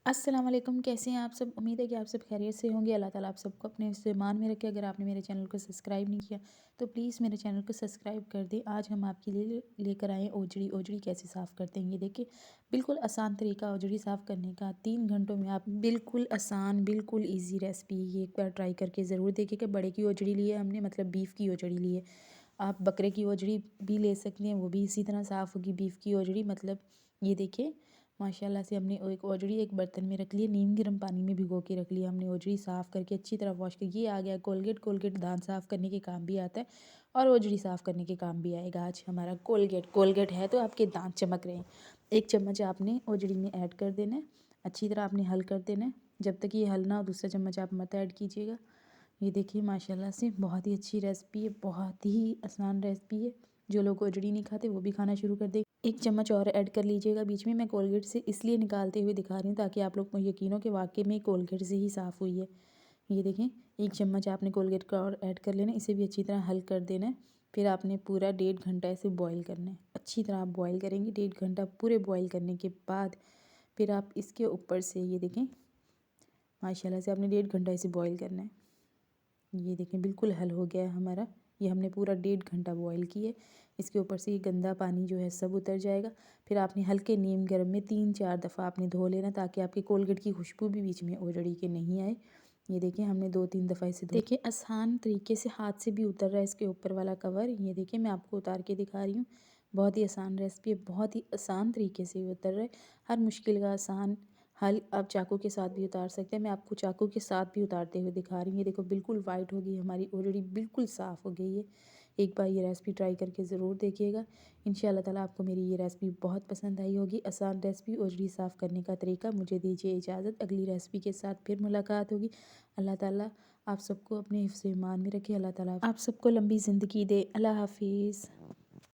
अस्सलाम वालेकुम, कैसे हैं आप सब। उम्मीद है कि आप सब खैरियत से होंगे। अल्लाह ताला आप सबको अपने ईमान में रखे। अगर आपने मेरे चैनल को सब्सक्राइब नहीं किया तो प्लीज़ मेरे चैनल को सब्सक्राइब कर दें। आज हम आपके लिए लेकर आए हैं ओजड़ी। ओजड़ी कैसे साफ़ करते हैं ये देखिए। बिल्कुल आसान तरीका ओजड़ी साफ़ करने का। 3 घंटों में आप बिल्कुल आसान बिल्कुल ईजी रेसिपी ये एक बार ट्राई करके ज़रूर देखिएगा। बड़े की ओजड़ी ली है हमने, मतलब बीफ की ओजड़ी ली है। आप बकरे की ओजड़ी भी ले सकते हैं, वो भी इसी तरह साफ़ होगी। बीफ की ओजड़ी मतलब ये देखिए माशाल्लाह से हमने एक ओजड़ी एक बर्तन में रख ली, नीम गर्म पानी में भिगो के रख लिया हमने। ओजड़ी साफ़ करके अच्छी तरह वॉश कर ये आ गया कोलगेट। कोलगेट दांत साफ़ करने के काम भी आता है और ओजड़ी साफ़ करने के काम भी आएगा। आज हमारा कोलगेट कोलगेट है तो आपके दांत चमक रहे हैं। 1 चम्मच आपने ओजड़ी में ऐड कर देना है। अच्छी तरह आपने हल कर देना है। जब तक ये हल ना हो दूसरा चम्मच आप मत ऐड कीजिएगा। ये देखिए माशाल्लाह से बहुत ही अच्छी रेसिपी है, बहुत ही आसान रेसिपी है। जो लोग ओजड़ी नहीं खाते वो भी खाना शुरू कर दें। 1 चम्मच और ऐड कर लीजिएगा बीच में। मैं कोलगेट से इसलिए निकालते हुए दिखा रही हूँ ताकि आप लोग को यकीन हो कि वाक़ई में कोलगेट से ही साफ़ हुई है। ये देखें 1 चम्मच आपने कोलगेट का और ऐड कर लेना है। इसे भी अच्छी तरह हल कर देना है। फिर आपने पूरा 1.5 घंटा इसे बॉयल करना है। अच्छी तरह आप बॉयल करेंगे 1.5 घंटा। पूरे बॉयल करने के बाद फिर आप इसके ऊपर से ये देखें माशाल्लाह से आपने 1.5 घंटा इसे बॉयल करना है। ये देखें बिल्कुल हल हो गया है हमारा। ये हमने पूरा 1.5 घंटा बॉयल की है। इसके ऊपर से ये गंदा पानी जो है सब उतर जाएगा। फिर आपने हल्के नीम गर्म में 3-4 दफ़ा आपने धो लेना ताकि आपके कोलगेट की खुशबू भी बीच में ओजड़ी के नहीं आए। ये देखिए हमने 2-3 दफ़ा इसे देखिए आसान तरीके से हाथ से भी उतर रहा है इसके ऊपर वाला कवर। ये देखिए मैं आपको उतार के दिखा रही हूँ। बहुत ही आसान रेसिपी है, बहुत ही आसान तरीके से ये उतर रहा है। हर मुश्किल का आसान हल आप चाकू के साथ भी उतार सकते हैं। मैं आपको चाकू के साथ भी उतारते हुए दिखा रही हूँ। ये देखो बिल्कुल वाइट हो गई हमारी ओजड़ी, बिल्कुल साफ़ हो गई है। एक बार ये रेसिपी ट्राई करके ज़रूर देखिएगा। इंशाल्लाह ताला आपको मेरी ये रेसिपी बहुत पसंद आई होगी। आसान रेसिपी ओजड़ी साफ़ करने का तरीका। मुझे दीजिए इजाज़त, अगली रेसिपी के साथ फिर मुलाकात होगी। अल्लाह ताला आप सबको अपने हिफ्ज़-ए-ईमान में रखे। अल्लाह ताला आप सबको लंबी ज़िंदगी दे। अल्लाह हाफ़िज़।